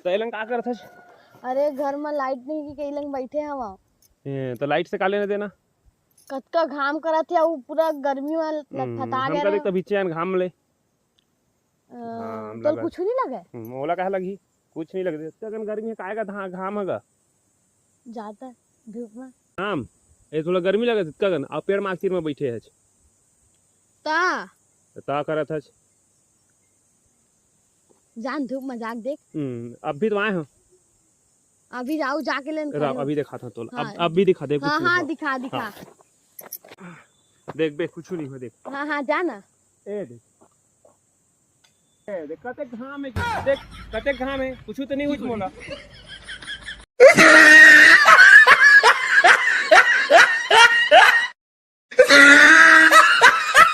तैलन का करत हस? अरे घर में लाइट नहीं की कई लंग बैठे हवा। तो लाइट से का लेने देना? कतका घाम करत है वो पूरा गर्मी में लथपथा हम गया का देख तभी चैन घाम ले। तो कुछ नहीं लगे। मोला कहा लगी कुछ नहीं लग रहा गर्मी है काएगा घाम है जाता धूप में घाम ये थोड़ा गर्मी लगे कगन और पेड़ मास्तिर में बैठे है ता करत है जान धूप में जाग देख। अब भी तो आए हो अभी जाओ जाके लेन अभी दिखा था तो हाँ। अब भी दिखा दे हाँ हाँ दिखा दिखा हाँ। देख बे कुछ नहीं हो देख हाँ हाँ जाना देख देख कते घाम है देख कते घाम है कुछ तो नहीं हुई मोला